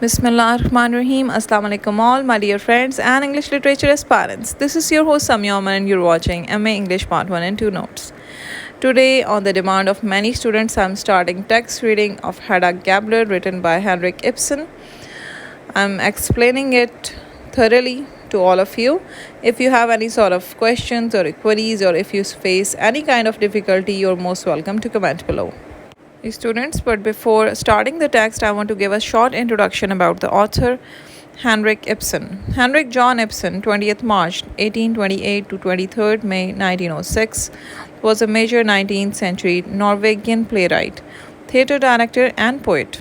Bismillah ar-Rahman ar-Rahim. Assalamu alaikum all my dear friends and English literature aspirants. This is your host Samya Oman and you're watching MA English Part 1 and 2 notes. Today, on the demand of many students, I'm starting text reading of Hedda Gabler written by Henrik Ibsen. I'm explaining it thoroughly to all of you. If you have any sort of questions or queries, or if you face any kind of difficulty, you're most welcome to comment below. Students, but before starting the text, I want to give a short introduction about the author, Henrik Ibsen. Henrik John Ibsen, 20th March 1828 to 23rd May 1906, was a major 19th century Norwegian playwright, theatre director and poet.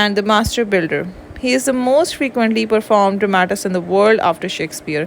and The Master Builder. He is the most frequently performed dramatist in the world after Shakespeare.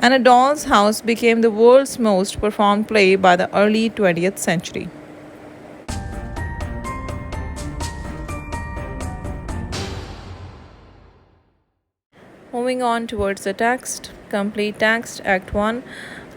And A Doll's House became the world's most performed play by the early 20th century. Moving on towards the text. Complete text. Act 1.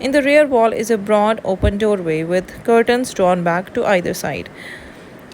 In the rear wall is a broad open doorway with curtains drawn back to either side.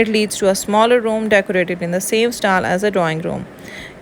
It leads to a smaller room decorated in the same style as a drawing room.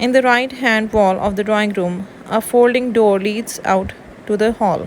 In the right hand wall of the drawing room, a folding door leads out to the hall.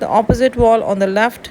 The opposite wall on the left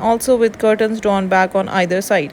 also with curtains drawn back on either side.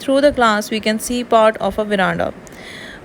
Through the glass we can see part of a veranda.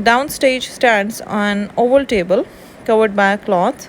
Downstage stands an oval table covered by a cloth.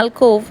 alcove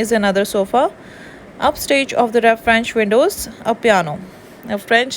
is another sofa. Upstage of the French windows, a piano. French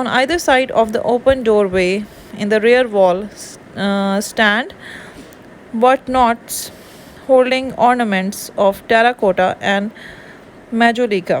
On either side of the open doorway in the rear wall stand whatnots holding ornaments of terracotta and majolica.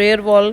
rear wall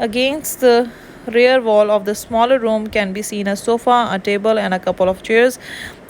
Against the rear wall of the smaller room can be seen a sofa, a table and a couple of chairs.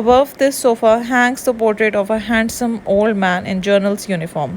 Above this sofa hangs the portrait of a handsome old man in journal's uniform.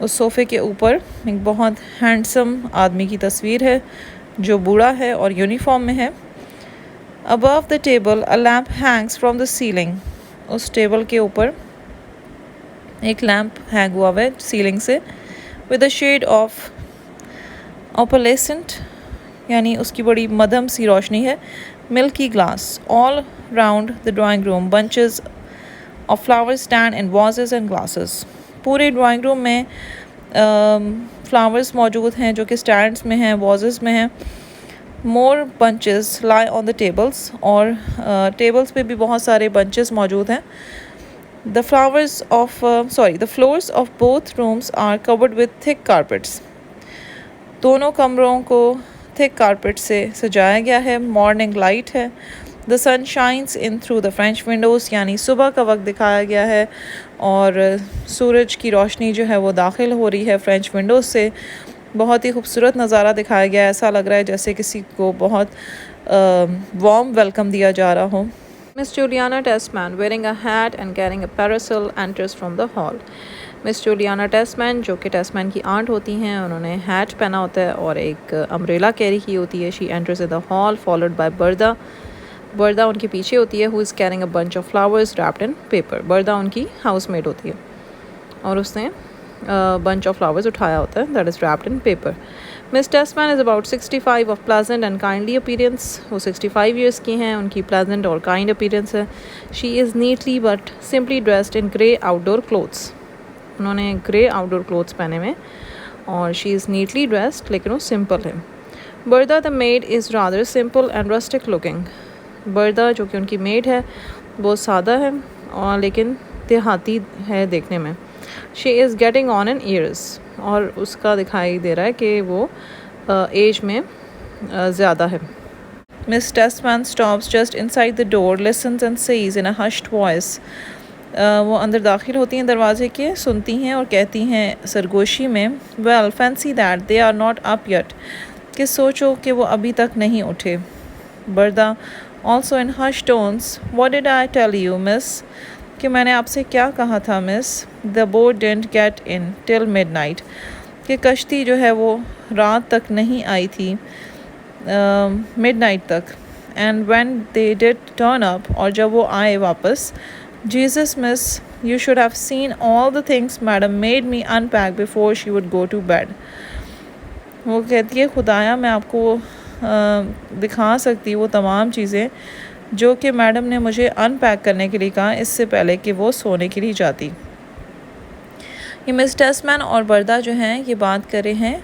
اس صوفے کے اوپر ایک بہت handsome آدمی کی تصویر ہے جو بوڑھا ہے اور یونیفارم میں ہے. Above the table a lamp hangs from the ceiling. اس ٹیبل کے اوپر ایک لیمپ ہینگ ہوا ہے سیلنگ سے. with a shade of opalescent یعنی اس کی بڑی مدھم سی روشنی ہے. milky glass. all round the drawing room bunches of flowers stand in vases and glasses. پورے ڈرائنگ روم میں فلاورز موجود ہیں جو کہ سٹینڈز میں ہیں، وازز میں ہیں. more bunches lie on the tables اور ٹیبلز پہ بھی بہت سارے بنچز موجود ہیں. the floors of both rooms are covered with thick carpets. دونوں کمروں کو thick carpet سے سجایا گیا ہے. morning light ہے. the sun shines in through the French windows یعنی صبح کا وقت دکھایا گیا ہے اور سورج کی روشنی جو ہے وہ داخل ہو رہی ہے فرینچ ونڈوز سے. بہت ہی خوبصورت نظارہ دکھایا گیا ہے. ایسا لگ رہا ہے جیسے کسی کو بہت وارم ویلکم دیا جا رہا ہو. Miss Juliana Tessman wearing a hat and carrying a parasol enters from the hall. Miss Juliana Tessman جو کہ ٹیسمین کی آنٹ ہوتی ہیں، انہوں نے ہیٹ پہنا ہوتا ہے اور ایک امبریلا کیری کی ہوتی ہے. She enters in the hall followed by Bertha. بردا ان کے پیچھے ہوتی ہے. who is carrying a bunch of flowers wrapped in paper. بردا ان کی ہاؤس میٹ ہوتی ہے اور اس نے bunch of flowers اٹھایا ہوتا ہے that is wrapped in paper. Miss Tessman is about 65 of pleasant and kindly appearance. وہ 65 years کی ہیں، ان کی pleasant اور kind appearance ہے. She is neatly but simply dressed in grey outdoor clothes. انہوں نے grey outdoor clothes پہنے ہوئے اور she is neatly dressed لیکن وہ simple ہے. Bertha the maid is rather simple and rustic looking. بردا جو کہ ان کی میڈ ہے وہ سادہ ہے اور لیکن دیہاتی ہے دیکھنے میں. She is getting on in years اور اس کا دکھائی دے رہا ہے کہ وہ ایج میں زیادہ ہے. Miss Tessman stops just inside the door, listens and says in a hushed voice. وہ اندر داخل ہوتی ہیں دروازے کے، سنتی ہیں اور کہتی ہیں سرگوشی میں well fancy that they are not up yet. کہ سوچو کہ وہ ابھی تک نہیں اٹھے. بردا also in hushed tones, what did I tell you, miss? کہ میں نے آپ سے کیا کہا تھا مس. the boat didn't get in till midnight. کہ کشتی جو ہے وہ رات تک نہیں آئی تھی، midnight تک. and when they did turn up اور جب وہ آئے واپس Jesus miss, you should have seen all the things madam made me unpack before she would go to bed. وہ کہتی ہے خدایا میں آپ کو دکھا سکتی وہ تمام چیزیں جو کہ میڈم نے مجھے ان پیک کرنے کے لیے کہا اس سے پہلے کہ وہ سونے کے لیے جاتی. یہ مس ٹیسمین اور بردا جو ہیں یہ بات کر رہے ہیں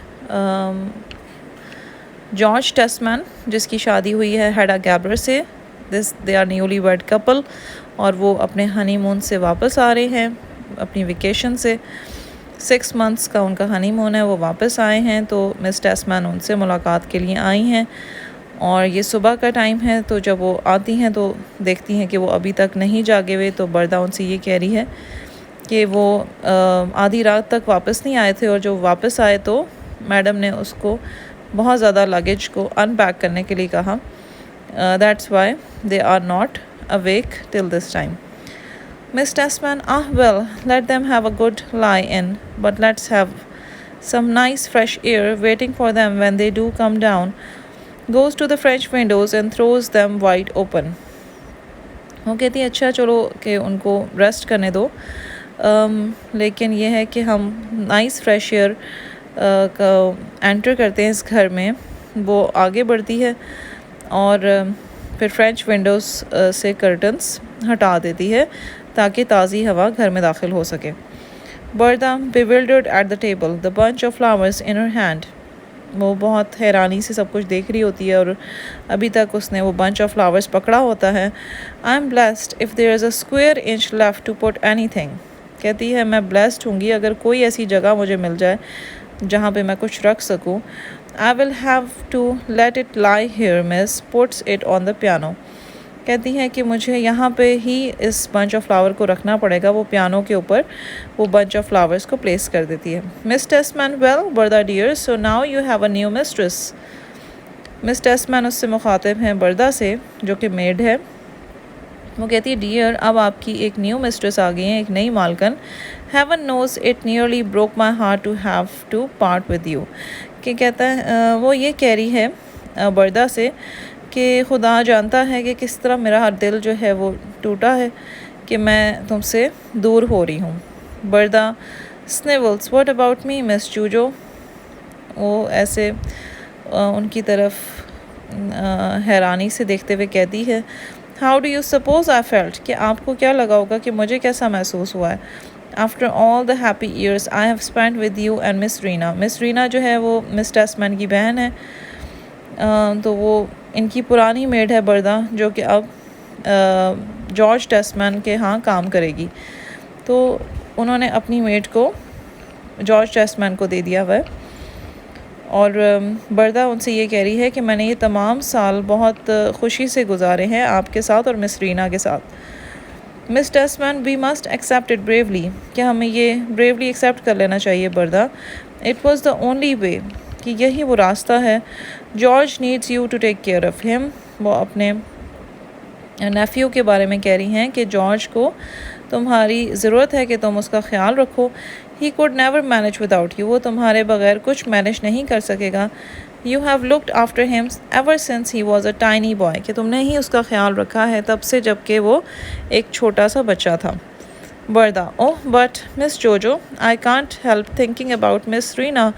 جارج ٹیسمین جس کی شادی ہوئی ہے ہیڈا گیبر سے. They are newly wed couple اور وہ اپنے ہنی مون سے واپس آ رہے ہیں اپنی ویکیشن سے. 6 months کا ان کا ہنی مون ہے، وہ واپس آئے ہیں. تو مس ٹیسمین ان سے ملاقات کے لیے آئی ہیں اور یہ صبح کا ٹائم ہے. تو جب وہ آتی ہیں تو دیکھتی ہیں کہ وہ ابھی تک نہیں جاگے ہوئے. تو بردا ان سے یہ کہہ رہی ہے کہ وہ آدھی رات تک واپس نہیں آئے تھے اور جو واپس آئے تو میڈم نے اس کو بہت زیادہ لگیج کو ان پیک کرنے کے لیے کہا. That's why they are not awake till this time. Miss Tessman, well, let them have a good lie in, but let's have some nice fresh air waiting for them when they do come down. Goes to the French windows and throws them wide open. وہ کہتی ہے اچھا چلو کہ ان کو rest کرنے دو، لیکن یہ ہے کہ ہم نائس فریش ایئر کا انٹر کرتے ہیں اس گھر میں. وہ آگے بڑھتی ہے اور پھر فرینچ ونڈوز سے کرٹنس ہٹا دیتی ہے تاکہ تازی ہوا گھر میں داخل ہو سکے. بردا bewildered at the table, the bunch of flowers in her hand. وہ بہت حیرانی سے سب کچھ دیکھ رہی ہوتی ہے اور ابھی تک اس نے وہ bunch of flowers پکڑا ہوتا ہے. I'm blessed if there is a square inch left to put anything. کہتی ہے میں blessed ہوں گی اگر کوئی ایسی جگہ مجھے مل جائے جہاں پہ میں کچھ رکھ سکوں. I will have to let it lie here, miss. Puts it on the piano. کہتی ہے کہ مجھے یہاں پہ ہی اس بنچ آف فلاور کو رکھنا پڑے گا. وہ پیانو کے اوپر وہ بنچ آف فلاورز کو پلیس کر دیتی ہے. مس Tesman, well, Berta dear, so now you have a new mistress. Miss Tesman اس سے مخاطب ہیں بردا سے جو کہ میڈ ہے. وہ کہتی ہے ڈیئر اب آپ کی ایک نیو مسٹریس آ گئی ہیں، ایک نئی مالکن. Heaven knows it nearly broke my heart to have to part with you. کہ کہتا ہے وہ یہ کہہ رہی ہے بردا سے کہ خدا جانتا ہے کہ کس طرح میرا ہر دل جو ہے وہ ٹوٹا ہے کہ میں تم سے دور ہو رہی ہوں. بردا سنیولز واٹ اباؤٹ می مس جوجو. وہ ایسے ان کی طرف حیرانی سے دیکھتے ہوئے کہتی ہے how do you suppose I felt. کہ آپ کو کیا لگا ہوگا کہ مجھے کیسا محسوس ہوا ہے. After all the happy years I have spent with you and miss Rina. Miss Rina جو ہے وہ مس ٹیسمین کی بہن ہے، تو وہ ان کی پرانی میڈ ہے بردا، جو کہ اب جارج ٹیسمین کے ہاں کام کرے گی. تو انہوں نے اپنی میڈ کو جارج ٹیسمین کو دے دیا ہوا ہے. اور بردا ان سے یہ کہہ رہی ہے کہ میں نے یہ تمام سال بہت خوشی سے گزارے ہیں آپ کے ساتھ اور مس رینا کے ساتھ. Miss Tesman we must accept it bravely. کہ ہمیں یہ بریولی ایکسیپٹ کر لینا چاہیے Berta. It was the only way. کہ یہی وہ راستہ ہے. George needs you to take care of him. وہ اپنے نیفیو کے بارے میں کہہ رہی ہیں کہ جارج کو تمہاری ضرورت ہے کہ تم اس کا خیال رکھو. He could never manage without you. وہ تمہارے بغیر کچھ مینیج نہیں کر سکے گا. You have looked after him ever since he was a tiny boy. کہ تم نے ہی اس کا خیال رکھا ہے تب سے جب کہ وہ ایک چھوٹا سا بچہ تھا. بردا اوہ but Miss جوجو I can't help thinking about miss Raina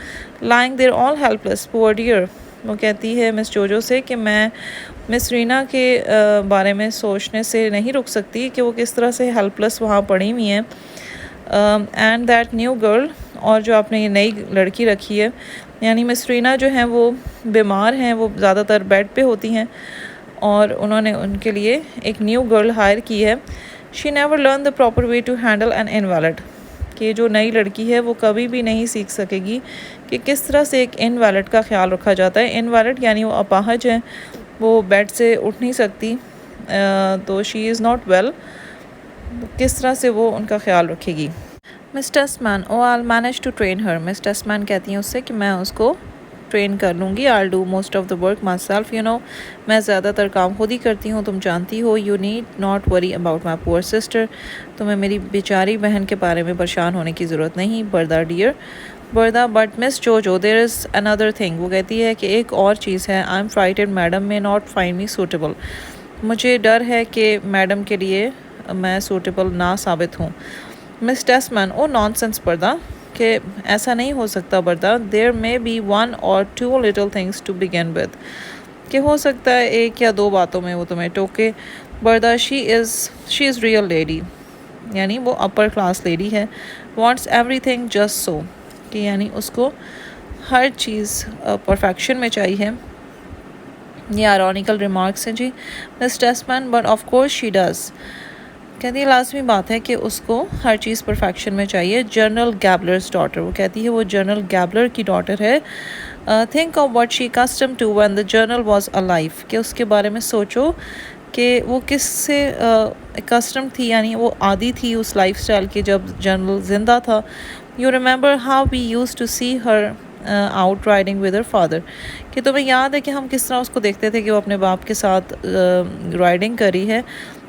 lying there all help لیس پور ڈیئر. وہ کہتی ہے مس جوجو سے کہ میں مس رینا کے بارے میں سوچنے سے نہیں رک سکتی کہ وہ کس طرح سے ہیلپ لیس وہاں پڑی ہوئی ہیں. And that new girl. اور جو آپ نے یہ نئی لڑکی رکھی ہے، یعنی مس رینا جو ہیں وہ بیمار ہیں، وہ زیادہ تر بیڈ پہ ہوتی ہیں، اور انہوں نے ان کے لیے ایک نیو گرل ہائر کی ہے. She never learn the proper way to handle an invalid. کہ جو نئی لڑکی ہے وہ کبھی بھی نہیں سیکھ سکے گی کہ کس طرح سے ایک انویلڈ کا خیال رکھا جاتا ہے. انویلڈ یعنی وہ اپاہج ہے، وہ بیڈ سے اٹھ نہیں سکتی، تو شی از ناٹ ویل. کس طرح سے وہ ان کا خیال رکھے گی. مس Tesman O I manage to train ہر. مس ٹیسمین کہتی ہیں اس سے کہ میں اس کو ٹرین کر لوں گی. I do most of the work myself you know. میں زیادہ تر کام خود ہی کرتی ہوں، تم جانتی ہو. You need not worry about my poor sister. تمہیں میری بیچاری بہن کے بارے میں پریشان ہونے کی ضرورت نہیں. Berta dear. Berta but Miss Juju there is another thing. وہ کہتی ہے کہ ایک اور چیز ہے. آئی ایم فرائٹڈ میڈم میں ناٹ فائنڈ می سوٹیبل. مجھے ڈر ہے کہ میڈم کے لیے میں سوٹیبل نہ ثابت ہوں. Miss Tesman oh nonsense Berta. کہ ایسا نہیں ہو سکتا Berta. There may be one or two little things to begin with. کہ ہو سکتا ہے ایک یا دو باتوں میں وہ تمہیں ٹوکے. بردا شی از ریئل لیڈی. یعنی وہ اپر کلاس لیڈی ہے. وانٹس ایوری تھنگ جسٹ سو. کہ یعنی اس کو ہر چیز پرفیکشن میں چاہیے. یہ آئرونیکل ریمارکس ہیں جی Miss Tesman. But of course she does. کہتی ہے لازمی بات ہے کہ اس کو ہر چیز پرفیکشن میں چاہیے. General Gabler's daughter. وہ کہتی ہے وہ جنرل گیبلر کی ڈاٹر ہے. Think of what she custom to when the General was alive. کہ اس کے بارے میں سوچو کہ وہ کس سے کسٹم تھی، یعنی وہ عادی تھی اس لائف اسٹائل کی جب جنرل زندہ تھا. You remember how we used to see her out riding with her father. کہ تمہیں یاد ہے کہ ہم کس طرح اس کو دیکھتے تھے کہ وہ اپنے باپ کے ساتھ رائڈنگ کری ہے.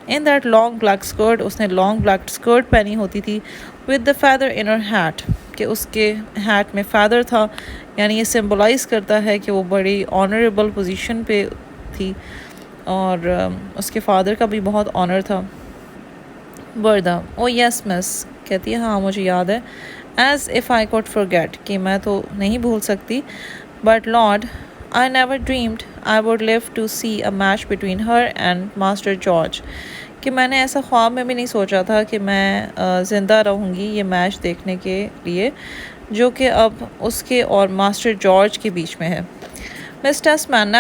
In that long black skirt. اس نے لانگ بلیک اسکرٹ پہنی ہوتی تھی. With the feather in her hat. کہ اس کے ہیٹ میں فیدر تھا، یعنی یہ سمبلائز کرتا ہے کہ وہ بڑی آنریبل پوزیشن پہ تھی، اور اس کے فادر کا بھی بہت آنر تھا. بردا او یس مس. کہتی ہے ہاں مجھے یاد ہے. As if I could forget. کہ میں تو نہیں بھول سکتی. But lord I never dreamed I would live to see a match between her and Master George. کہ میں نے ایسا خواب میں بھی نہیں سوچا تھا کہ میں زندہ رہوں گی یہ میچ دیکھنے کے لیے جو کہ اب اس کے اور ماسٹر جارج کے بیچ میں ہے. مس ٹیسمین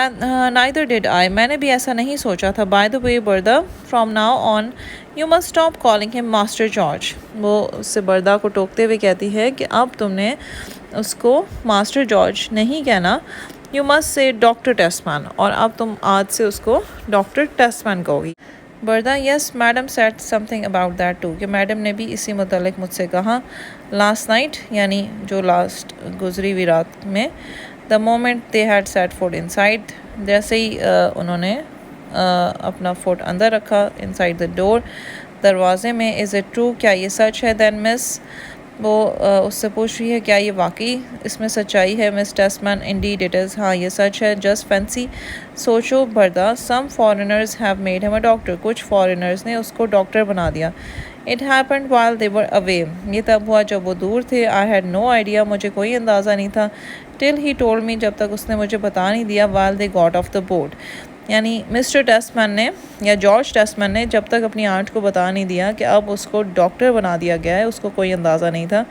neither did I. میں نے بھی ایسا نہیں سوچا تھا. By the way بردا from now on you must stop calling him Master George. وہ اس سے بردا کو ٹوکتے ہوئے کہتی ہے کہ اب تم نے اس کو ماسٹر جارج نہیں کہنا. You must say Doctor Tesman. اور اب تم آج سے اس کو ڈاکٹر ٹیسمین کہو گی. Berta yes madam said something about that too. کہ میڈم نے بھی اسی متعلق مجھ سے کہا. لاسٹ نائٹ یعنی جو لاسٹ گزری ہوئی رات میں. The moment they had set foot inside. جیسے ہی انہوں نے اپنا فٹ اندر رکھا انسائڈ دا ڈور، دروازے میں. از اٹ ٹرو، کیا یہ سچ ہے؟ دین مس، وہ اس سے پوچھ رہی ہے کیا یہ واقعی اس میں سچائی ہے؟ مس ٹیسمن، انڈیڈ اٹ از، ہاں یہ سچ ہے. جسٹ فینسی، سوچو بردا، سم فارنرز ہیو میڈ ہم اے ڈاکٹر، کچھ فارنرز نے اس کو ڈاکٹر بنا دیا. It happened while they were away، یہ تب ہوا جب وہ دور تھے. I had no idea، مجھے کوئی اندازہ نہیں تھا. till he told me، جب تک اس نے مجھے بتا نہیں دیا. while they got off the boat، یعنی مسٹر ٹیسمن نے یا جارج ٹیسمن نے جب تک اپنی آنٹ کو بتا نہیں دیا کہ اب اس کو ڈاکٹر بنا دیا گیا ہے، اس کو کوئی اندازہ نہیں تھا.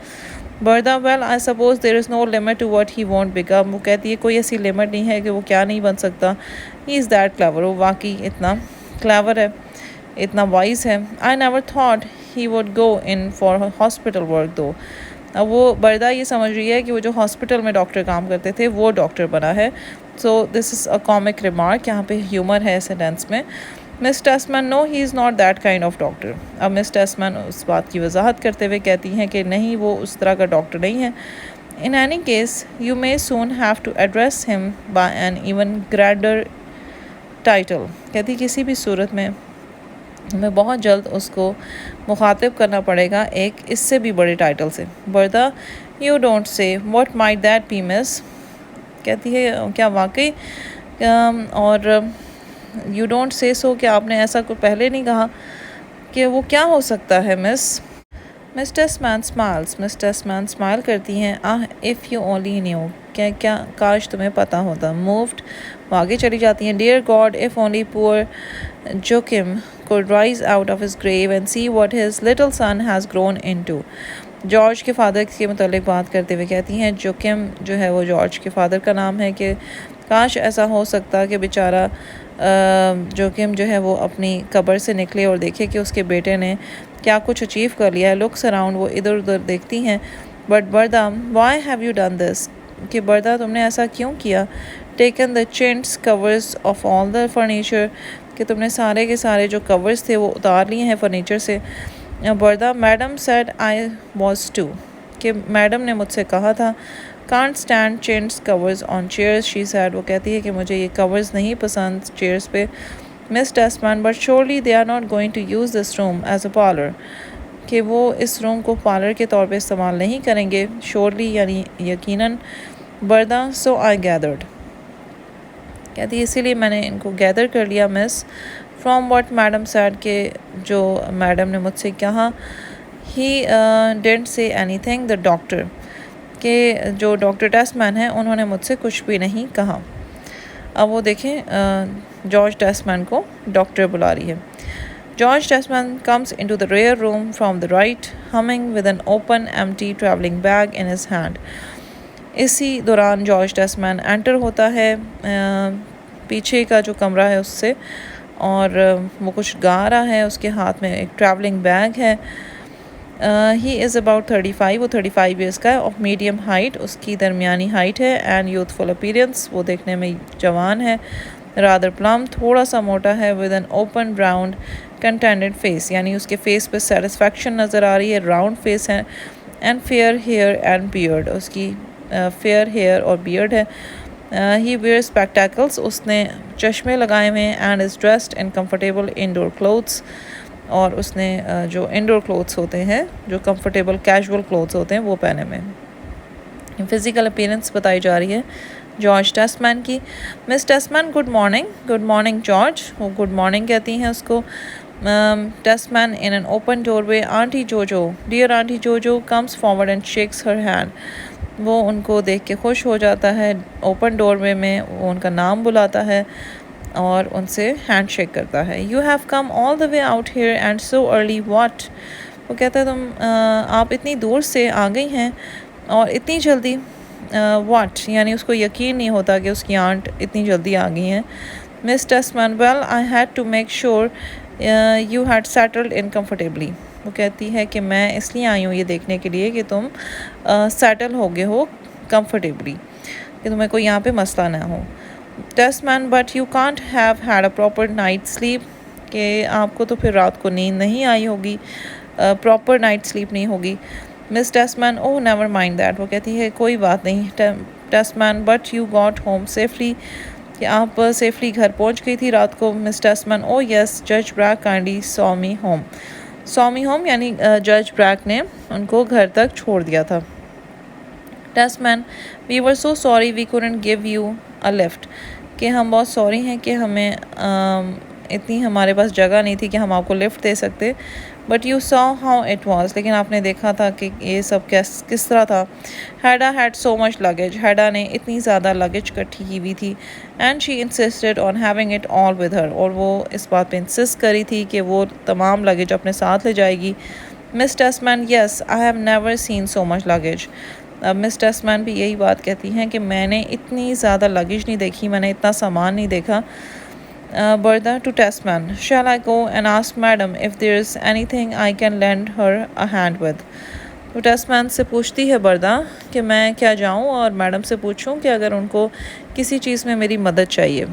بردا، well I suppose there is no limit to what he won't become، وہ کہتی ہے کوئی ایسی لمٹ نہیں ہے کہ وہ کیا نہیں بن سکتا. he is that clever، وہ واقعی اتنا کلیور ہے، اتنا وائز ہے. I never thought he would go in for hospital work though، اب وہ بردا یہ سمجھ رہی ہے کہ وہ جو ہاسپٹل میں ڈاکٹر کام کرتے تھے وہ ڈاکٹر بنا ہے. سو دس از اے کامک ریمارک، یہاں پہ ہیومر ہے سینٹینس میں. Miss Tesman, no he is not that kind of doctor. اب مس ٹیسمن اس بات کی وضاحت کرتے ہوئے کہتی ہیں کہ نہیں، وہ اس طرح کا ڈاکٹر نہیں ہے. In any case you may soon have to address him by an even grander title، کہتی کسی بھی صورت میں ہمیں بہت جلد اس کو مخاطب کرنا پڑے گا ایک اس سے بھی بڑے ٹائٹل سے. Berta, you don't say, what might that be miss, کہتی ہے کیا واقعی، اور یو ڈونٹ سے سو، کہ آپ نے ایسا کوئی پہلے نہیں کہا، کہ وہ کیا ہو سکتا ہے مس. مس ٹیسمن اسمائلس، مس ٹیسمن اسمائل کرتی ہیں. اف یو اونلی نیو، کیا کاش تمہیں پتہ ہوتا. مووڈ، وہ آگے چلی جاتی ہیں. ڈیئر گاڈ، اف اونلی پور جوکم could rise out of his grave and see what his little son has grown into. George کے فادر کے متعلق بات کرتے ہوئے کہتی ہیں، جوکم جو ہے وہ جارج کے فادر کا نام ہے، کہ کاش ایسا ہو سکتا کہ بیچارہ جوکم جو ہے وہ اپنی قبر سے نکلے اور دیکھے کہ اس کے بیٹے نے کیا کچھ اچیو کر لیا ہے. لکس اراؤنڈ، وہ ادھر ادھر دیکھتی ہیں. But Berta, why have you done this, کہ بردا تم نے ایسا کیوں کیا. Taken the chintz covers off all the furniture, کہ تم نے سارے کے سارے جو کورز تھے وہ اتار لیے ہیں فرنیچر سے. Berta, madam said I was to, کہ میڈم نے مجھ سے کہا تھا. Can't stand chintz covers on chairs, she said, وہ کہتی ہے کہ مجھے یہ کورز نہیں پسند چیئرز پہ. Miss Tesman, but surely they are not going to use this room as a parlour, کہ وہ اس روم کو پارلر کے طور پہ استعمال نہیں کریں گے. شیورلی یعنی یقیناً. بردا، سو آئی گیدرڈ، کہتی ہے اسی لیے میں نے ان کو گیدر کر لیا. مس، فرام واٹ میڈم سیڈ، کہ جو میڈم نے مجھ سے کہا. ہی ڈنٹ سے اینی تھنگ، دا ڈاکٹر، کہ جو ڈاکٹر ٹیسمن ہیں انہوں نے مجھ سے کچھ بھی نہیں کہا. اب وہ دیکھیں جارج ٹیسمن کو ڈاکٹر بلا رہی ہے. George Tesman comes into the rear room from the right, humming with an open empty traveling bag in his hand. اسی دوران جارج ٹیسمن انٹر ہوتا ہے پیچھے کا جو کمرہ ہے اس سے، اور وہ کچھ گا رہا ہے. اس کے ہاتھ میں ایک ٹریولنگ بیگ ہے. ہی از اباؤٹ 35، وہ 35 ایئرس کا ہے. آف میڈیم ہائٹ، اس کی درمیانی ہائٹ ہے. اینڈ یوتھفل اپیرنس، وہ دیکھنے میں جوان ہے. رادر پلم، تھوڑا سا موٹا ہے. ود این اوپن براؤنڈ کنٹینڈڈ فیس، یعنی اس کے فیس پہ سیٹسفیکشن نظر آ رہی ہے. راؤنڈ فیس ہے. And fair hair and beard, اس کی فیئر ہیئر اور بیئرڈ ہے. ہی ویئر اسپیکٹیکلس، اس نے چشمے لگائے ہوئے ہیں. And is dressed in comfortable indoor clothes, اور اس نے جو انڈور کلوتھس ہوتے ہیں، جو کمفرٹیبل کیجول کلوتھس ہوتے ہیں وہ پہنے ہوئے ہیں. فزیکل اپیرنس بتائی جا رہی ہے جارج ٹیسمن کی. Miss Tesman, good morning. Good morning George, وہ گڈ مارننگ کہتی ہیں اس کو. Tesman in an open doorway. Auntie Juju, dear Auntie Juju comes forward and shakes her hand, وہ ان کو دیکھ کے خوش ہو جاتا ہے. اوپن ڈور وے میں وہ ان کا نام بلاتا ہے اور ان سے ہینڈ شیک کرتا ہے. You have come all the way out here and so early, what, وہ کہتا ہے تم آپ اتنی دور سے آ گئی ہیں اور اتنی جلدی. واٹ، یعنی اس کو یقین نہیں ہوتا کہ اس کی آنٹ اتنی جلدی آ گئی ہیں. Miss Tesman, well I had to make sure you had settled in comfortably, وہ کہتی ہے کہ میں اس لیے آئی ہوں یہ دیکھنے کے لیے کہ تم سیٹل ہو گئے ہو کمفرٹیبلی، کہ تمہیں کوئی یہاں پہ مسئلہ نہ ہو. Tesman, but you can't have had a proper night sleep, کہ آپ کو تو پھر رات کو نیند نہیں آئی ہوگی، پراپر نائٹ سلیپ نہیں ہوگی. Miss Tesman, oh never mind that, وہ کہتی ہے کوئی بات نہیں. Tesman, but you got home safely, کہ آپ سیفلی گھر پہنچ گئی تھی رات کو. مس ٹیسمن: او یس جج بریک کائنڈلی سو می ہوم. سو می ہوم یعنی جج بریک نے ان کو گھر تک چھوڑ دیا تھا. Tesman: we were so sorry we couldn't give you a lift. کہ ہم بہت سوری ہیں کہ ہمیں اتنی ہمارے پاس جگہ نہیں تھی کہ ہم آپ کو لفٹ دے سکتے. But you saw how it was. لیکن آپ نے دیکھا تھا کہ یہ سب کس طرح تھا. ہیڈا had so much luggage. ہیڈا نے اتنی زیادہ لگیج کٹھی کی ہوئی تھی. And she insisted on having it all with her. اور وہ اس بات پہ انسسٹ کری تھی کہ وہ تمام لگیج اپنے ساتھ لے جائے گی. مس ٹیسمن: یس I have never seen so much luggage. اب مس ٹیسمن بھی یہی بات کہتی ہیں کہ میں نے اتنی زیادہ لگیج نہیں دیکھی, میں نے اتنا سامان نہیں دیکھا. بردا to ٹیسمن: shall I go and ask madam if there's anything I can lend her a hand with. تو ٹیسمن سے پوچھتی ہے بردا کہ میں کیا جاؤں اور میڈم سے پوچھوں کہ اگر ان کو کسی چیز میں میری مدد چاہیے.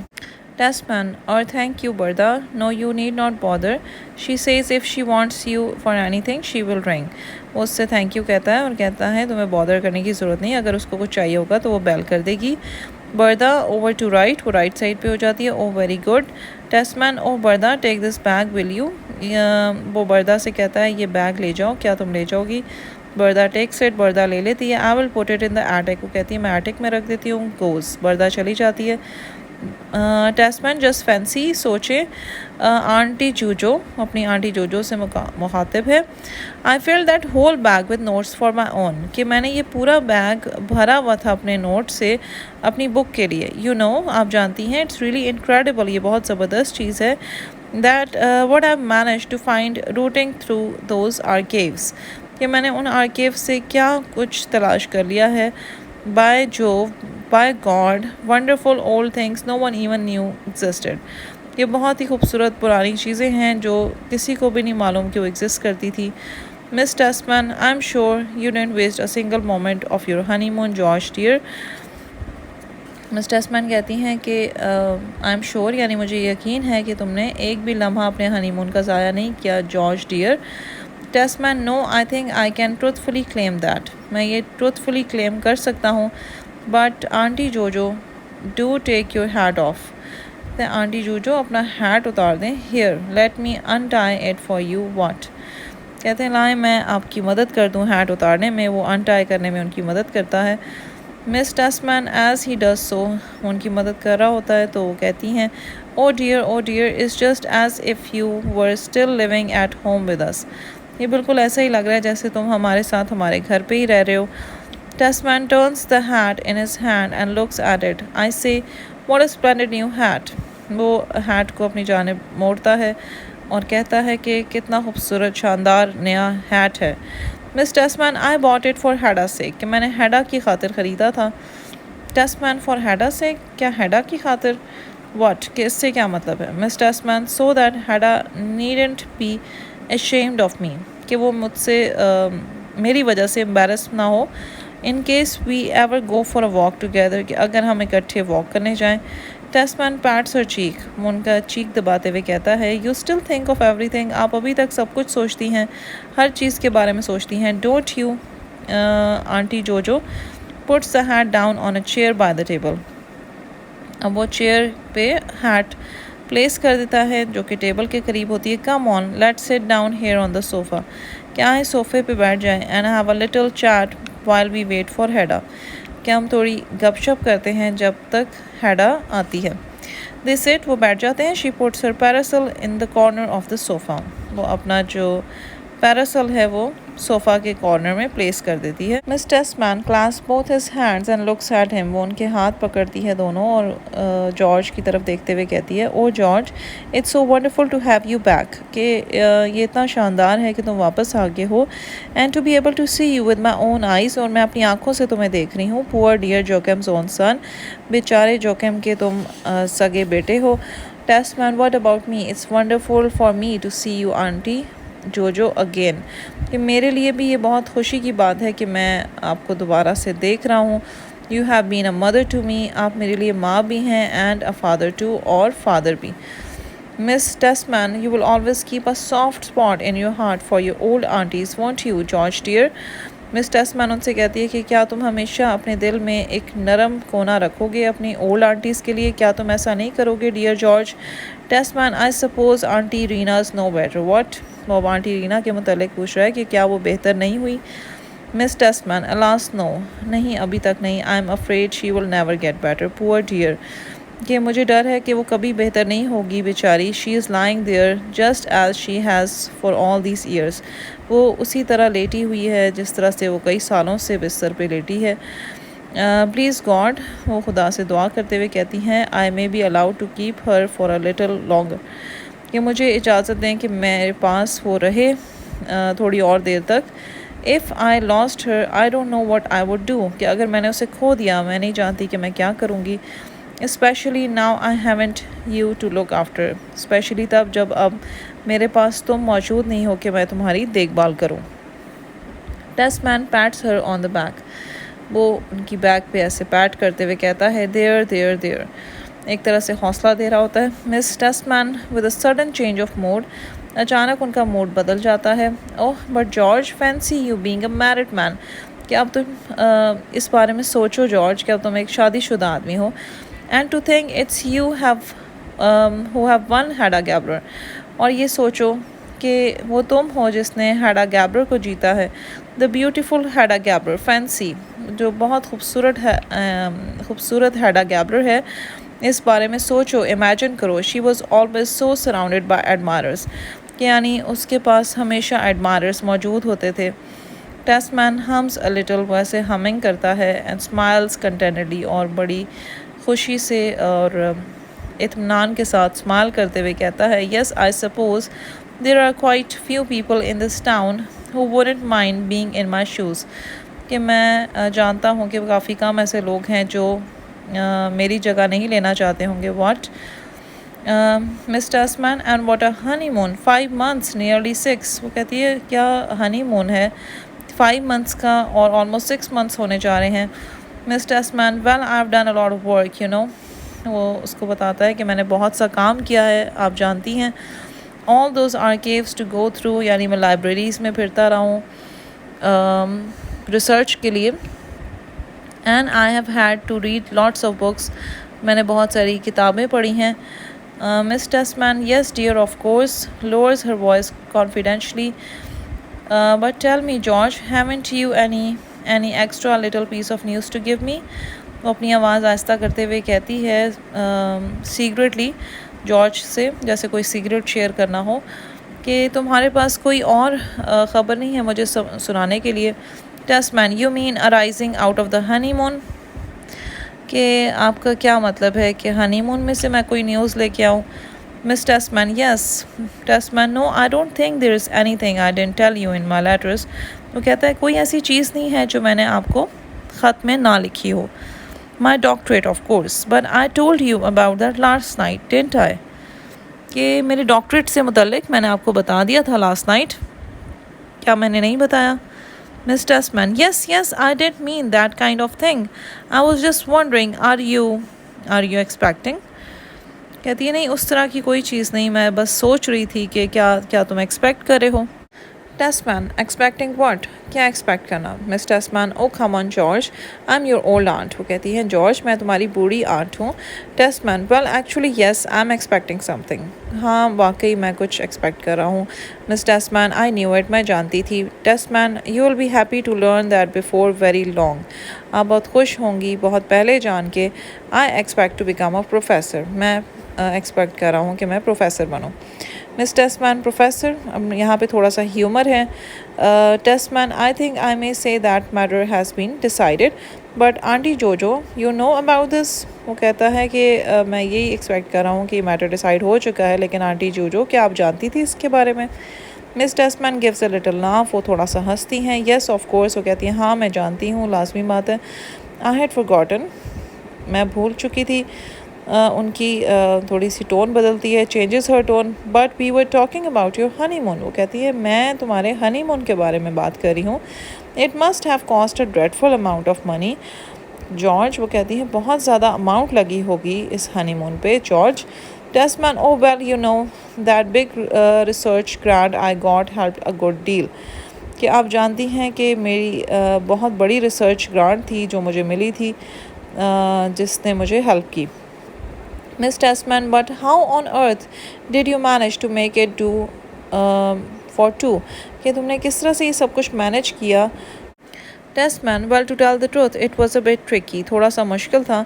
ٹیسمن: اور thank you بردا. No you need not bother. She says if she wants you for anything she will ring. وہ اس سے thank you کہتا ہے اور کہتا ہے تمہیں bother کرنے کی ضرورت نہیں, اگر اس کو کچھ چاہیے ہوگا تو وہ بیل کر دے گی. بردا over to right, وہ رائٹ سائڈ پہ ہو جاتی ہے. Oh very good. ٹیسمن: oh بردا take this bag will you. وہ بردا سے کہتا ہے یہ بیگ لے جاؤ, کیا تم لے جاؤ گی. بردا takes it, بردا لے لیتی ہے. I will put it in the attic. وہ کہتی ہے میں ایٹک میں رکھ دیتی ہوں. goes, بردا چلی جاتی ہے. ٹیسمن: جسٹ فینسی, سوچے. آنٹی جوجو, اپنی آنٹی جوجو سے مخاطب ہے. I filled that whole bag with notes for my own. کہ میں نے یہ پورا بیگ بھرا ہوا تھا اپنے نوٹ سے اپنی بک کے لیے. You know, آپ جانتی ہیں, it's really incredible, یہ بہت زبردست چیز ہے. That what I've managed to find rooting through those archives. کہ میں نے ان archives سے کیا کچھ تلاش کر لیا ہے. By Jove, by God, wonderful old things no one even knew existed. یہ بہت ہی خوبصورت پرانی چیزیں ہیں جو کسی کو بھی نہیں معلوم کہ وہ ایگزسٹ کرتی تھی. مس ٹیسمن: I'm sure you didn't waste a single moment of your honeymoon, George dear. مس ٹیسمن کہتی ہیں کہ I'm sure یعنی مجھے یقین ہے کہ تم نے ایک بھی لمحہ اپنے ہنی مون کا ضائع نہیں کیا, George dear. Tesman: No, I think I can truthfully claim that. میں یہ truthfully claim کر سکتا ہوں. But Auntie Juju, do take your hat off. Auntie Juju اپنا ہیٹ اتار دیں. Here, let me untie it for you. What? کہتے ہیں لائیں میں آپ کی مدد کر دوں ہیٹ اتارنے میں. وہ انٹائی کرنے میں ان کی مدد کرتا ہے. مس ٹیسمن: as he does so, ان کی مدد کر رہا ہوتا ہے تو وہ کہتی ہیں oh dear, it's just as if you were still living at home with us. یہ بالکل ایسا ہی لگ رہا ہے جیسے تم ہمارے ساتھ ہمارے گھر پہ ہی رہ رہے ہو. ٹیسمن turns the hat in his hand and looks at it. I say, what a splendid new hat. وہ ہیٹ کو اپنی جانب موڑتا ہے اور کہتا ہے کہ کتنا خوبصورت شاندار نیا ہیٹ ہے. مس ٹیسمن: I bought it for Hedda's sake. کہ میں نے ہیڈا کی خاطر خریدا تھا. ٹیسمن: for Hedda's sake, کیا ہیڈا کی خاطر. What? کہ اس سے کیا مطلب ہے. مس ٹیسمن: so that Hedda needn't be ashamed of me. کہ وہ مجھ سے میری وجہ سے embarrass نہ ہو. in case we ever go for a walk together, کہ اگر ہم اکٹھے واک کرنے جائیں. ٹیسمن pats her cheek. وہ ان کا چیک دباتے ہوئے کہتا ہے you still think of everything. آپ ابھی تک سب کچھ سوچتی ہیں, ہر چیز کے بارے میں سوچتی ہیں. don't you. Auntie Juju puts the hat down on a chair by the table. اب وہ چیئر پہ ہیٹ پلیس کر دیتا ہے جو کہ ٹیبل کے قریب ہوتی ہے. come on, let's sit down here on the sofa. کیا ہے صوفے پہ بیٹھ جائیں. and have a little chat while we wait for Hedda. کہ ہم تھوڑی گپ شپ کرتے ہیں جب تک ہیڈا آتی ہے. they sit, وہ بیٹھ جاتے ہیں. she puts her parasol in the corner of the sofa. وہ اپنا جو پیراسل ہے وہ صوفہ کے کارنر میں پلیس کر دیتی ہے. مس ٹیسمن clasps both his hands and looks at him. وہ ان کے ہاتھ پکڑتی ہے دونوں اور جارج کی طرف دیکھتے ہوئے کہتی ہے oh George, it's so wonderful to have you back. کہ یہ اتنا شاندار ہے کہ تم واپس آ گئے ہو. and to be able to see you with my own eyes. اور میں اپنی آنکھوں سے تمہیں دیکھ رہی ہوں. poor dear Joachim's own son. بیچارے جوکم کے تم سگے بیٹے ہو. ٹیسمن: what about me? It's wonderful for me to see you auntie Juju again. کہ میرے لیے بھی یہ بہت خوشی کی بات ہے کہ میں آپ کو دوبارہ سے دیکھ رہا ہوں. You have been a mother to me. آپ میرے لیے ماں بھی ہیں. اینڈ اے فادر ٹو, اور فادر بھی. Miss Tesman: you will always keep a soft spot in your heart for your old aunties, won't you, George dear. Miss Tesman ان سے کہتی ہے کہ کیا تم ہمیشہ اپنے دل میں ایک نرم کونا رکھو گے اپنی اولڈ آنٹیز کے لیے؟ کیا تم ایسا نہیں کرو گے dear George? Tesman I suppose Auntie Rina's no better what? وہ اب آنٹی رینا کے متعلق پوچھ رہا ہے کہ کیا وہ بہتر نہیں ہوئی؟ مس ٹیسمین الاس نو، نہیں ابھی تک نہیں. I am afraid she will never get better poor dear, کہ مجھے ڈر ہے کہ وہ کبھی بہتر نہیں ہوگی بیچاری. She is lying there just as she has for all these years, وہ اسی طرح لیٹی ہوئی ہے جس طرح سے وہ کئی سالوں سے بستر پہ لیٹی ہے. پلیز گاڈ، وہ خدا سے دعا کرتے ہوئے کہتی ہیں، I may be allowed to keep her for a little longer, کہ مجھے اجازت دیں کہ میرے پاس وہ رہے تھوڑی اور دیر تک. If I lost her I don't know what I would do, کہ اگر میں نے اسے کھو دیا میں نہیں جانتی کہ میں کیا کروں گی. Especially now I haven't you to look after, especially تب جب اب میرے پاس تم موجود نہیں ہو کہ میں تمہاری دیکھ بھال کروں. ٹیسمین pets Hare on the back, وہ ان کی بیک پہ ایسے پیٹ کرتے ہوئے کہتا ہے دیر دیر دیر، ایک طرح سے حوصلہ دے رہا ہوتا ہے. مس Tesman with a sudden change of mood, اچانک ان کا موڈ بدل جاتا ہے. Oh but George, fancy you being a married man, کہ اب تم اس بارے میں سوچو جارج کہ اب تم ایک شادی شدہ آدمی ہو. And to think it's you who have won Hedda Gabler, اور یہ سوچو کہ وہ تم ہو جس نے ہیڈا گیبلر کو جیتا ہے. دا بیوٹیفل ہیڈا گیبلر، فینسی جو بہت خوبصورت ہیڈا گیبلر ہے، اس بارے میں سوچو، امیجن کرو. She was always so surrounded by admirers, کہ یعنی اس کے پاس ہمیشہ ایڈمائررز موجود ہوتے تھے. ٹیسمین ہمز اے لٹل، ویسے ہمنگ کرتا ہے. اینڈ اسمائلز کنٹینٹلی، اور بڑی خوشی سے اور اطمینان کے ساتھ اسمائل کرتے ہوئے کہتا ہے، yes I suppose there are quite few people in this town who wouldn't mind being in my shoes, کہ میں جانتا ہوں کہ کافی کم ایسے لوگ ہیں جو میری جگہ نہیں لینا چاہتے ہوں گے. What? Miss Tesman and what a honeymoon 5 months nearly 6، وہ کہتی ہے کیا ہنی مون ہے 5 months کا، اور آلموسٹ 6 months ہونے جا رہے ہیں. Miss Tesman well I have done a lot of work you know, وہ اس کو بتاتا ہے کہ میں نے بہت سا کام کیا ہے، آپ جانتی ہیں. All those archives to go through, یعنی میں لائبریریز میں پھرتا رہا ہوں ریسرچ کے لیے. And I have had to read lots of books, میں نے بہت ساری کتابیں پڑھی ہیں. Miss Tesman yes dear of course, lowers her voice confidentially. But tell me George, haven't you any extra little piece of news to give me? وہ اپنی آواز آہستہ کرتے ہوئے کہتی ہے سیکریٹلی جارج سے، جیسے کوئی سیکریٹ شیئر کرنا ہو، کہ تمہارے پاس کوئی اور خبر نہیں ہے مجھے سنانے کے لیے؟ Tesman you mean arising out of the honeymoon, کہ آپ کا کیا مطلب ہے کہ ہنی مون میں سے میں کوئی نیوز لے کے آؤں؟ Miss Tesman yes. Tesman no I don't think there is anything I didn't tell you in my letters, وہ کہتا ہے کوئی ایسی چیز نہیں ہے جو میں نے آپ کو خط میں نہ لکھی ہو. My doctorate of course, but I told you about that last night didn't I, کہ میرے ڈاکٹریٹ سے متعلق میں نے آپ کو بتا دیا تھا لاسٹ نائٹ، کیا میں نے نہیں بتایا؟ Miss Tesman yes yes I didn't mean that kind of thing, I was just wondering are you expecting, کہتی ہے نہیں اس طرح کی کوئی چیز نہیں، میں بس سوچ رہی تھی کہ کیا تم ایکسپیکٹ کر رہے ہو؟ ٹیسمین ایکسپیکٹنگ واٹ، کیا ایکسپیکٹ کرنا؟ Miss Tesman oh come on George I am your old aunt, وہ کہتی ہے جارج میں تمہاری بوڑھی آنٹ ہوں. Tesman well actually yes I am expecting something, ہاں واقعی میں کچھ ایکسپیکٹ کر رہا ہوں. Miss Tesman I knew it, میں جانتی تھی. Tesman you will be happy to learn that before very long, آپ بہت خوش ہوں گی بہت پہلے جان کے. I expect to become a professor, میں ایکسپیکٹ کر رہا ہوں کہ میں پروفیسر بنوں. مس ٹیسمین پروفیسر، اب یہاں پہ تھوڑا سا ہیومر ہے. ٹیسمین I think I may say that matter has been decided, but Auntie Juju you know about this, وہ کہتا ہے کہ میں یہی ایکسپیکٹ کر رہا ہوں کہ یہ میٹر ڈیسائیڈ ہو چکا ہے، لیکن آنٹی جوجو کیا آپ جانتی تھی اس کے بارے میں؟ Miss ٹیسمین gives a little laugh, وہ تھوڑا سا ہنستی ہیں. یس آف کورس، وہ کہتی ہیں ہاں میں جانتی ہوں، لازمی بات ہے. آئی ہیڈ فارگاٹن، میں بھول چکی تھی. ان کی تھوڑی سی ٹون بدلتی ہے، changes her tone. But we were talking about your honeymoon, وہ کہتی ہے میں تمہارے ہنی مون کے بارے میں بات کر رہی ہوں. It must have cost a dreadful amount of money George, وہ کہتی ہے بہت زیادہ اماؤنٹ لگی ہوگی اس ہنی مون پہ George. Tesman oh well you know that big research grant I got help a good deal, کہ آپ جانتی ہیں کہ میری بہت بڑی ریسرچ گرانٹ تھی جو مجھے ملی تھی جس نے مجھے ہیلپ کی. Miss Testman, but how on earth did you manage to make it do for two? کہ تم نے کس طرح سے یہ سب کچھ مینیج کیا؟ Testman, well, to tell the truth, it was a bit tricky. تھوڑا سا مشکل تھا.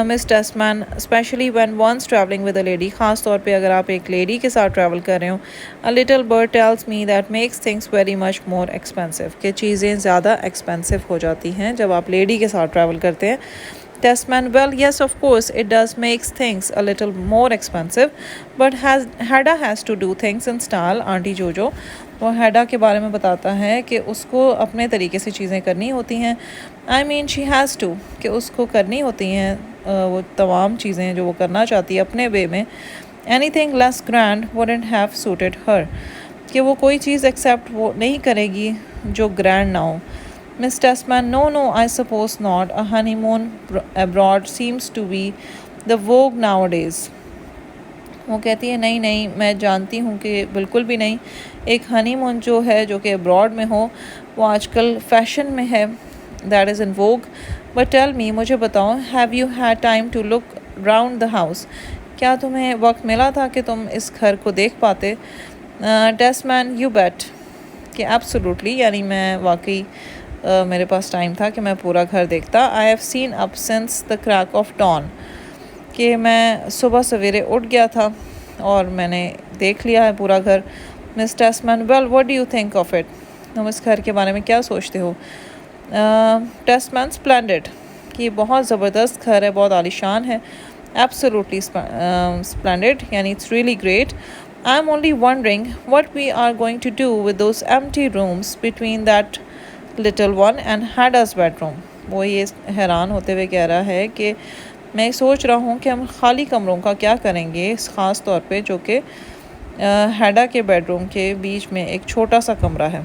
Miss Testman, especially when one's traveling with a lady, خاص طور پہ اگر آپ ایک لیڈی کے ساتھ ٹریول کر رہے ہوں. A little bird tells me that makes things very much more expensive. کہ چیزیں زیادہ ایکسپینسو ہو جاتی ہیں جب آپ لیڈی کے ساتھ ٹریول کرتے ہیں. Testman, well, yes, of course, it does makes things a little more expensive, but Hada has to do things in style. Auntie Juju وہ ہیڈا کے بارے میں بتاتا ہے کہ اس کو اپنے طریقے سے چیزیں کرنی ہوتی ہیں. I mean she has to کہ اس کو کرنی ہوتی ہیں وہ تمام چیزیں جو وہ کرنا چاہتی ہے اپنے وے میں. Anything less grand wouldn't have suited her کہ وہ کوئی چیز ایکسیپٹ وہ نہیں کرے گی جو گرینڈ نہ ہو. Miss Testman, no, I suppose not. A honeymoon abroad seems to be the vogue nowadays. وہ کہتی ہے نہیں میں جانتی ہوں کہ بالکل بھی نہیں. ایک ہنی مون جو ہے جو کہ ابراڈ میں ہو وہ آج کل فیشن میں ہے. That is in vogue. But tell me, مجھے بتاؤ, have you had time to look round the house? کیا تمہیں وقت ملا تھا کہ تم اس گھر کو دیکھ پاتے؟ Testman, you bet کہ absolutely یعنی میں واقعی میرے پاس ٹائم تھا کہ میں پورا گھر دیکھتا. I have seen up since the crack of dawn کہ میں صبح سویرے اٹھ گیا تھا اور میں نے دیکھ لیا ہے پورا گھر. Miss Testman, well, what do you think of it? تم اس گھر کے بارے میں کیا سوچتے ہو؟ Testman, splendid کہ بہت زبردست گھر ہے, بہت عالیشان ہے. Absolutely splendid یعنی it's really great. I'm only wondering what we are going to do with those empty rooms between that little one and Hada's bedroom. وہ یہ حیران ہوتے ہوئے کہہ رہا ہے کہ میں سوچ رہا ہوں کہ ہم خالی کمروں کا کیا کریں گے, اس خاص طور پہ جو کہ ہیڈا کے بیڈ روم کے بیچ میں ایک چھوٹا سا کمرہ ہے.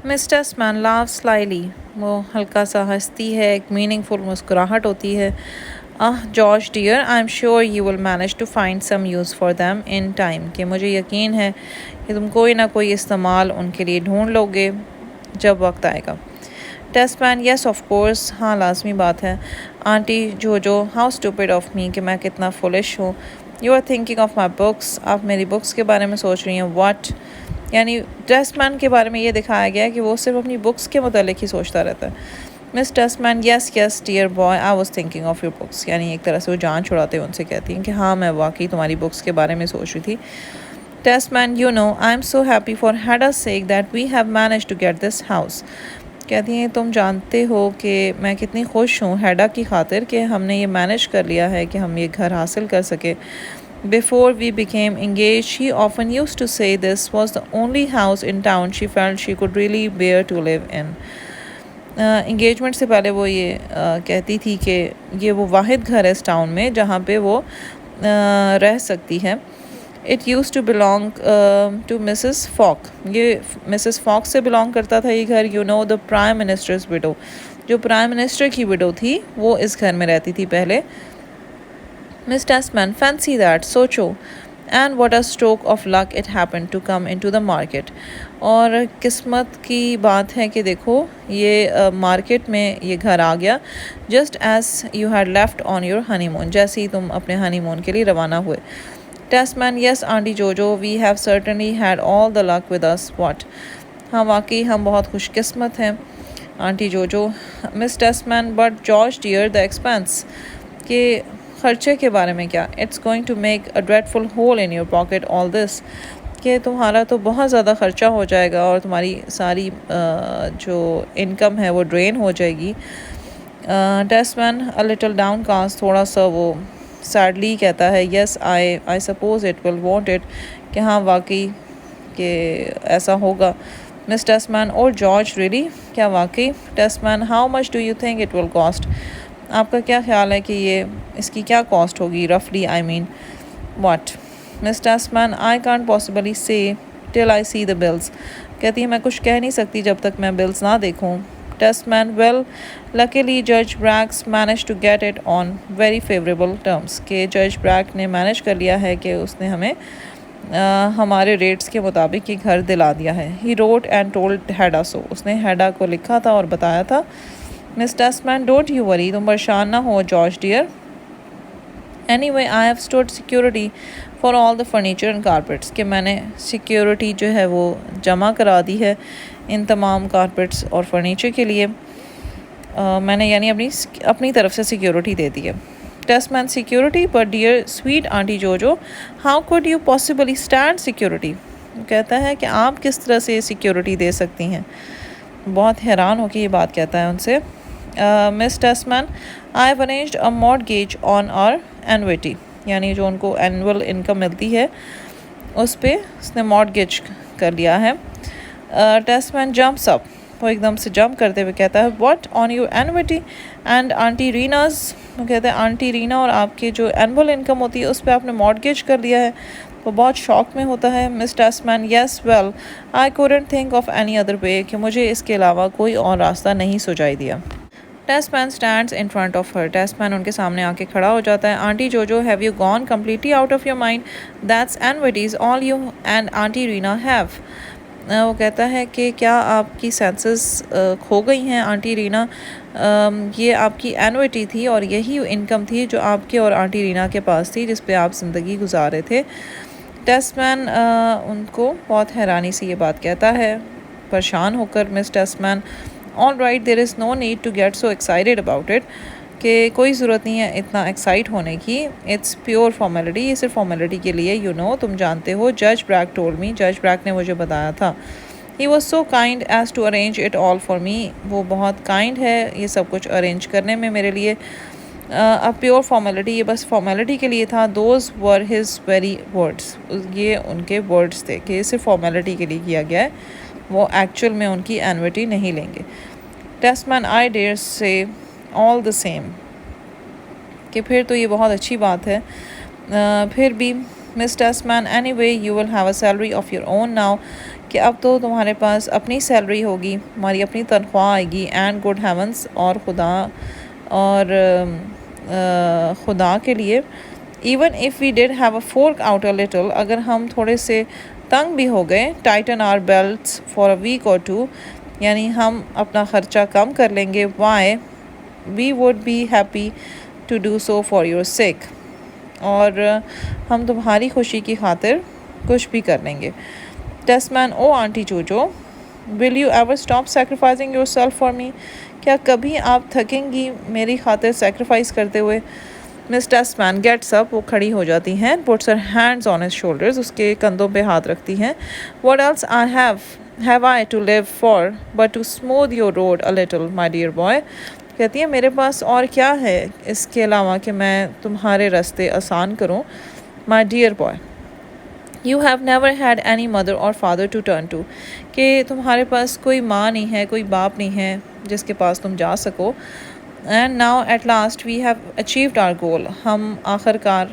Miss Testman laughs slyly. وہ ہلکا سا ہنستی ہے, ایک میننگ فل مسکراہٹ ہوتی ہے. George dear, I'm sure you will manage to find some use for them in time. کہ مجھے یقین ہے کہ تم کوئی نہ کوئی استعمال ان کے لیے ڈھونڈ لو گے جب وقت آئے گا. Testman, yes, of course. ہاں لازمی بات ہے. Aunty Juju, how stupid of me کہ میں کتنا فولش ہوں. You are thinking of my books. آپ میری بکس کے بارے میں سوچ رہی ہیں. What? یعنی Testman کے بارے میں یہ دکھایا گیا ہے کہ وہ صرف اپنی بکس کے متعلق ہی سوچتا رہتا ہے. Miss Testman, yes, dear boy, I was thinking of your books. یعنی ایک طرح سے وہ جان چھڑاتے ہیں ان سے کہتی ہیں کہ ہاں میں واقعی تمہاری بکس کے بارے میں سوچ رہی تھی. Testman, you know, I'm so happy for Hada's sake that we have managed to get this house. کہتی ہیں تم جانتے ہو کہ میں کتنی خوش ہوں ہیڈا کی خاطر کہ ہم نے یہ مینیج کر لیا ہے کہ ہم یہ گھر حاصل کر سکے. Before we became engaged, she often used to say this was the only house in town she felt she could really bear to live in. Engagement سے پہلے وہ یہ کہتی تھی کہ یہ وہ واحد گھر ہے اس ٹاؤن میں جہاں پہ وہ رہ سکتی ہے. It used to belong to Mrs. Falk. یہ مسز فاک سے بلانگ کرتا تھا یہ گھر. You know, the Prime Minister's widow. جو پرائم منسٹر کی وڈو تھی وہ اس گھر میں رہتی تھی پہلے. Miss Testman, fancy that, سوچو. And what a stroke of luck it happened to come into the market. اور قسمت کی بات ہے کہ دیکھو یہ مارکیٹ میں یہ گھر آ گیا. Just as you had left on your honeymoon. جیسے ہی تم اپنے ہنی مون کے لیے روانہ ہوئے. Testman, yes, Auntie Jojo, we have certainly had all the luck with us. What? ہاں واقعی ہم بہت خوش قسمت ہیں aunty جوجو. Miss Testman, but George dear, the expense. کہ خرچے کے بارے میں کیا؟ It's going to make a dreadful hole in your pocket, all this. کہ تمہارا تو بہت زیادہ خرچہ ہو جائے گا اور تمہاری ساری جو انکم ہے وہ ڈرین ہو جائے گی. Testman, a little downcast, تھوڑا سا وہ سیڈلی کہتا ہے. Yes, I suppose it will want it. کہ ہاں واقعی کہ ایسا ہوگا. Miss Testman, oh George, really? کیا واقعی؟ Testman, how much do you think it will cost? آپ کا کیا خیال ہے کہ یہ اس کی کیا کاسٹ ہوگی roughly, I mean what? Miss Testman, I can't possibly say till I see the bills. کہتی ہے میں کچھ کہہ نہیں سکتی جب تک میں بلز نہ دیکھوں. Testman, well, luckily Judge Bragg managed to get it on very favorable terms. کہ جج بریگ نے مینیج کر لیا ہے کہ اس نے ہمیں ہمارے ریٹس کے مطابق یہ گھر دلا دیا ہے. ہی روٹ اینڈ ٹولڈ ہیڈا سو. اس نے ہیڈا کو لکھا تھا اور بتایا تھا. مس ٹیسمین ڈونٹ یو وری. تم پریشان نہ ہو George dear. Anyway I have stored security for all the furniture and carpets. کہ میں نے سیکورٹی جو ہے وہ جمع کرا دی ہے ان تمام کارپیٹس اور فرنیچر کے لیے. میں نے یعنی اپنی طرف سے سیکورٹی دے دی ہے. ٹیسمین سیکورٹی پر dear sweet Auntie Juju how could you possibly stand security. کہتا ہے کہ آپ کس طرح سے سیکورٹی دے سکتی ہیں. بہت حیران ہو کے یہ بات کہتا ہے ان سے. Miss Tesman I have arranged a mortgage on our annuity. یعنی جو ان کو اینول انکم ملتی ہے اس پہ اس نے مارگیج کر لیا ہے. Tesman jumps up. وہ ایک دم سے جمپ کرتے ہوئے کہتا ہے what on your annuity and Auntie Rina's. وہ کہتے ہیں آنٹی رینا اور آپ کی جو اینول انکم ہوتی ہے اس پہ آپ نے مارگیج کر لیا ہے. وہ بہت شوق میں ہوتا ہے. مس Tesman yes well I couldn't think of any other way. کہ مجھے اس کے علاوہ کوئی اور راستہ نہیں سجائی دیا. Tesman stands in front of her. Tesman ان کے سامنے آ کے کھڑا ہو جاتا ہے. Aunty Juju have you gone completely out of your mind. That's annuities all you and auntie Rina have. وہ کہتا ہے کہ کیا آپ کی سینسز کھو گئی ہیں آنٹی رینا. یہ آپ کی اینوٹی تھی اور یہی انکم تھی جو آپ کے اور آنٹی رینا کے پاس تھی جس پہ آپ زندگی گزار رہے تھے. ٹیسمین ان کو بہت حیرانی سے یہ بات کہتا ہے پریشان ہو کر. Miss Tesman all right there is no need to get so excited about it. کہ کوئی ضرورت نہیں ہے اتنا ایکسائٹ ہونے کی. It's pure formality. یہ صرف فارمیلٹی کے لیے. یو نو تم جانتے ہو. جج بریک ٹولڈ می. جج بریک نے مجھے بتایا تھا. He was so kind as to arrange it all for me. وہ بہت کائنڈ ہے یہ سب کچھ ارینج کرنے میں میرے لیے. اب پیور فارمیلٹی. یہ بس فارمیلٹی کے لیے تھا. Those were his very words. یہ ان کے ورڈس تھے کہ یہ صرف فارمیلٹی کے لیے کیا گیا ہے. وہ ایکچوئل میں ان کی اینوٹی نہیں لیں گے. ٹیسمین آئی ڈیئر سے آل دا سیم. کہ پھر تو یہ بہت اچھی بات ہے. پھر بھی miss Tesman anyway you will have a salary of your own now. کہ اب تو تمہارے پاس اپنی سیلری ہوگی. ہماری اپنی تنخواہ آئے گی. And good heavens. اور خدا کے لیے. Even if we did have a fork out a little. اگر ہم تھوڑے سے تنگ بھی ہو گئے. Tighten our belts for a week or two. یعنی ہم اپنا خرچہ کم کر لیں گے. Why we would be happy to do so for your sake. اور ہم تمہاری خوشی کی خاطر کچھ بھی کر لیں گے. Tesman oh auntie Juju will you ever stop sacrificing yourself for me. کیا کبھی آپ تھکیں گی میری خاطر سیکریفائز کرتے ہوئے. Miss Tesman gets up. وہ کھڑی ہو جاتی ہیں. Puts her hands on his shoulders. اس کے کندھوں پہ ہاتھ رکھتی ہیں. What else I have I to live for but to smooth your road a little my dear boy. کہتی ہے میرے پاس اور کیا ہے اس کے علاوہ کہ میں تمہارے راستے آسان کروں. مائی dear boy you have never had any mother اور فادر ٹو ٹرن ٹو. کہ تمہارے پاس کوئی ماں نہیں ہے کوئی باپ نہیں ہے جس کے پاس تم جا سکو. And now at last we have achieved our goal. ہم آخر کار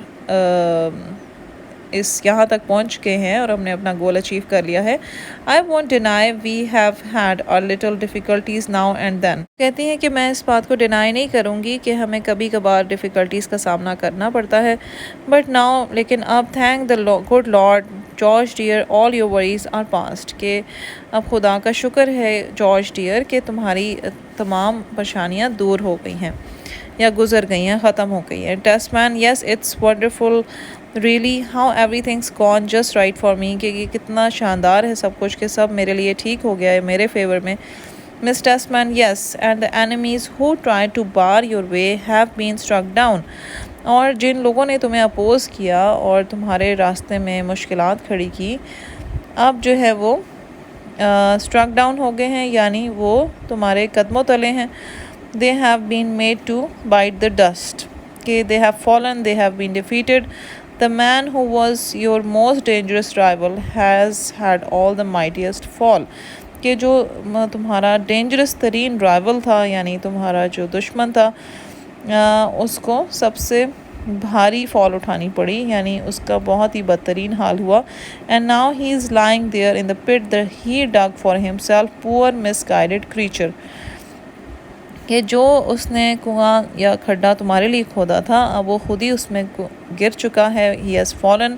اس یہاں تک پہنچ گئے ہیں اور ہم نے اپنا گول اچیو کر لیا ہے. I won't deny we have had our little difficulties now and then. کہتی ہیں کہ میں اس بات کو ڈینائی نہیں کروں گی کہ ہمیں کبھی کبھار ڈیفیکلٹیز کا سامنا کرنا پڑتا ہے. بٹ ناؤ لیکن اب thank the good Lord George dear all your worries are past. کہ اب خدا کا شکر ہے جارج ڈیئر کہ تمہاری تمام پریشانیاں دور ہو گئی ہیں یا گزر گئی ہیں ختم ہو گئی ہیں. Tesman yes it's wonderful really how every things gone just right for me. کہ یہ کتنا شاندار ہے سب کچھ کہ سب میرے لیے ٹھیک ہو گیا ہے میرے فیور میں. Miss Tesman yes and the enemies who try to bar your way have been struck down. اور جن لوگوں نے تمہیں اپوز کیا اور تمہارے راستے میں مشکلات کھڑی کی اب جو ہے وہ اسٹرک ڈاؤن ہو گئے ہیں. یعنی وہ تمہارے قدموں تلے ہیں. they have been made to bite the dust. کہ they have fallen, they have been defeated. The man who was your most dangerous rival has had all the mightiest fall. کہ جو تمہارا ڈینجرس ترین رائول تھا یعنی تمہارا جو دشمن تھا اس کو سب سے بھاری فال اٹھانی پڑی. یعنی اس کا بہت ہی بدترین حال ہوا. And now he is lying there in the pit that he dug for himself, poor misguided creature. کہ جو اس نے کنواں یا کھڈا تمہارے لیے کھودا تھا اب وہ خود ہی اس میں گر چکا ہے. He has fallen.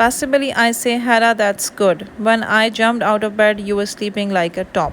Passibly I say, Hera, that's good. When I jumped out of bed, you were sleeping like a top.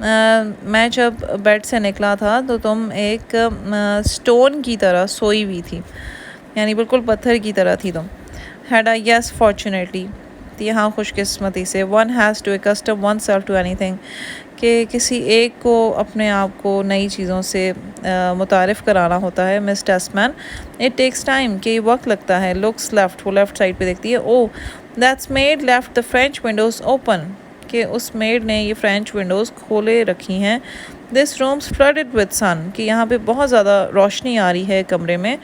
میں جب بیڈ سے نکلا تھا تو تم ایک سٹون کی طرح سوئی ہوئی تھی، یعنی بالکل پتھر کی طرح تھی تم. ہیڈا یس فارچونیٹلی، یہاں خوش قسمتی سے. One has to accustom oneself to anything, کہ کسی ایک کو اپنے آپ کو نئی چیزوں سے متعارف کرانا ہوتا ہے. مس ٹیسمین، اٹ ٹیکس ٹائم، کہ یہ وقت لگتا ہے. لکس لیفٹ، وہ لیفٹ سائڈ پہ دیکھتی ہے. Oh that's maid left the French windows open, کہ اس میڈ نے یہ فرینچ ونڈوز کھولے رکھی ہیں. دس رومس فلڈڈ ود سن، کہ یہاں پہ بہت زیادہ روشنی آ رہی ہے کمرے میں.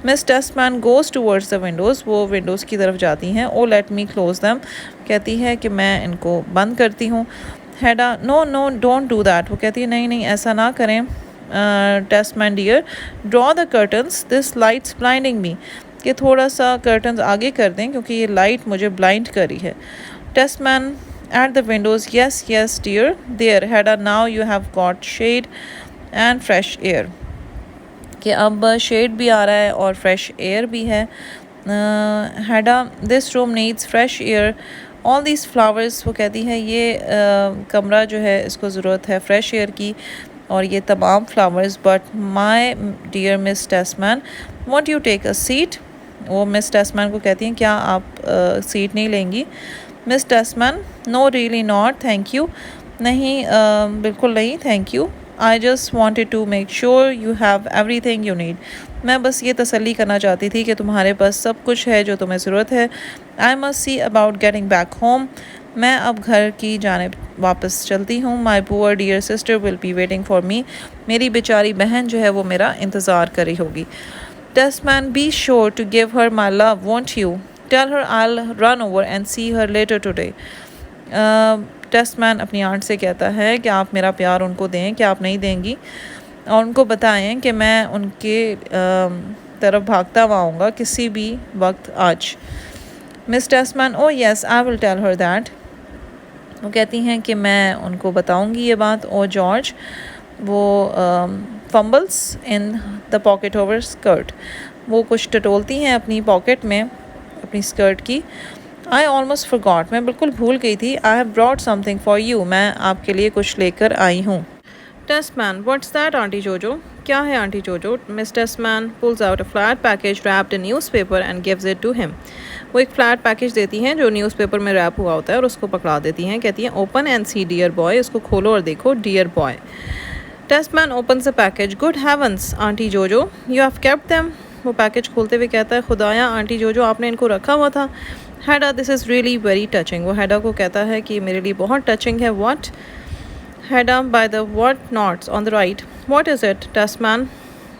Miss ٹیسمین goes towards the Windows, وہ ونڈوز کی طرف جاتی ہیں. او لیٹ می کلوز دیم، کہتی ہے کہ میں ان کو بند کرتی ہوں. ہیڈا نو نو ڈونٹ ڈو دیٹ، وہ کہتی ہے نہیں نہیں ایسا نہ کریں. ٹیسمین ڈیئر ڈرا دا کرٹنس، دس لائٹس بلائنڈنگ می، کہ تھوڑا سا کرٹنز آگے کر دیں کیونکہ یہ لائٹ مجھے بلائنڈ کر رہی ہے. Tesman at the windows yes yes dear there. Hedda now you have got shade and fresh air, کہ اب شیڈ بھی آ رہا ہے اور فریش ایئر بھی ہے. Hedda this room needs fresh air all these flowers, وہ کہتی ہے یہ کمرہ جو ہے اس کو ضرورت ہے فریش ایئر کی اور یہ تمام flowers. But my dear miss Tesman want you take a seat, وہ مس ٹیسمین کو کہتی ہیں کیا آپ سیٹ نہیں لیں گی. مس ٹیسمین نو ریئلی ناٹ تھینک یو، نہیں بالکل نہیں thank you. I just wanted to make sure you have everything you need. میں بس یہ تسلی کرنا چاہتی تھی کہ تمہارے پاس سب کچھ ہے جو تمہیں ضرورت ہے. I must see about getting back home. میں اب گھر کی جانب واپس چلتی ہوں. My poor dear sister will be waiting for me. میری بیچاری بہن جو ہے وہ میرا انتظار کر رہی ہوگی. Testman, be sure to give her my love, won't you? Tell her I'll run over and see her later today. ٹیسمین اپنی آنٹ سے کہتا ہے کہ آپ میرا پیار ان کو دیں، کہ آپ نہیں دیں گی، اور ان کو بتائیں کہ میں ان کے طرف بھاگتا ہوا آؤں گا کسی بھی وقت آج. مس Tesman O yes I will tell her that, وہ کہتی ہیں کہ میں ان کو بتاؤں گی یہ بات. او جارج، وہ فمبلس ان دا پاکٹ اوور اسکرٹ، وہ کچھ ٹٹولتی ہیں اپنی پاکٹ میں اپنی اسکرٹ کی. I almost forgot، میں بالکل بھول گئی تھی. I have brought something for you، میں آپ کے لیے کچھ لے کر آئی ہوں. ٹیسمین what's that آنٹی جوجو، کیا ہے aunty Juju. Miss Tesman pulls out a flat package wrapped in newspaper and gives it to him. وہ ایک فلیٹ پیکج دیتی ہیں جو نیوز پیپر میں ریپ ہوا ہوتا ہے اور اس کو پکڑا دیتی ہیں. کہتی ہیں open and see dear boy، اس کو کھولو اور دیکھو dear boy. Tesman opens the package. Good heavens auntie Juju you have kept them، وہ پیکج کھولتے ہوئے کہتا ہے خدایا آنٹی جوجو آپ نے ان کو رکھا ہوا تھا. ہیڈا دس از ریئلی ویری ٹچنگ، وہ ہیڈا کو کہتا ہے کہ میرے لیے بہت ٹچنگ ہے. What? Hedda by the what knots on the right, what is it. Tesman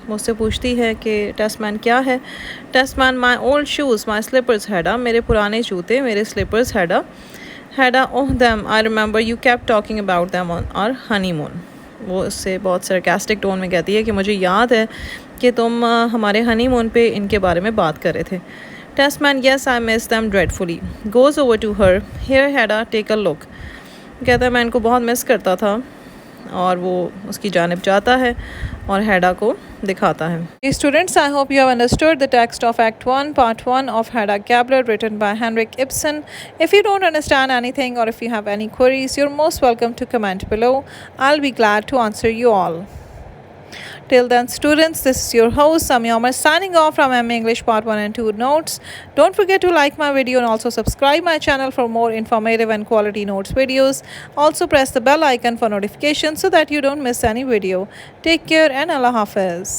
مجھ سے پوچھتی ہے کہ ٹیسمین کیا ہے. Tesman my old shoes my slippers Hedda, میرے پرانے جوتے میرے slippers Hedda. Hedda oh them I remember you keep talking about them on our honeymoon, وہ اس سے بہت سرکاسٹک ٹون میں کہتی ہے کہ مجھے یاد ہے کہ تم ہمارے ہنی مون پہ ان کے بارے میں بات کر رہے تھے. Tesman yes I miss them dreadfully. Goes over to her here Hedda take a look, کہتا ہے میں ان کو بہت مس کرتا تھا، اور وہ اس کی جانب جاتا ہے اور ہیڈا کو دکھاتا ہے. Students, I hope you have understood the text of Act 1, Part 1 of Hedda Gabler, written by Henrik Ibsen. If you don't understand anything or if you have any queries, you're most welcome to comment below. I'll be glad to answer you all. Till then, students, this is your host Sami Omar signing off from MA English Part 1 and 2 notes. Don't forget to like my video and also subscribe my channel for more informative and quality notes videos. Also press the bell icon for notifications so that you don't miss any video. Take care and Allah Hafiz.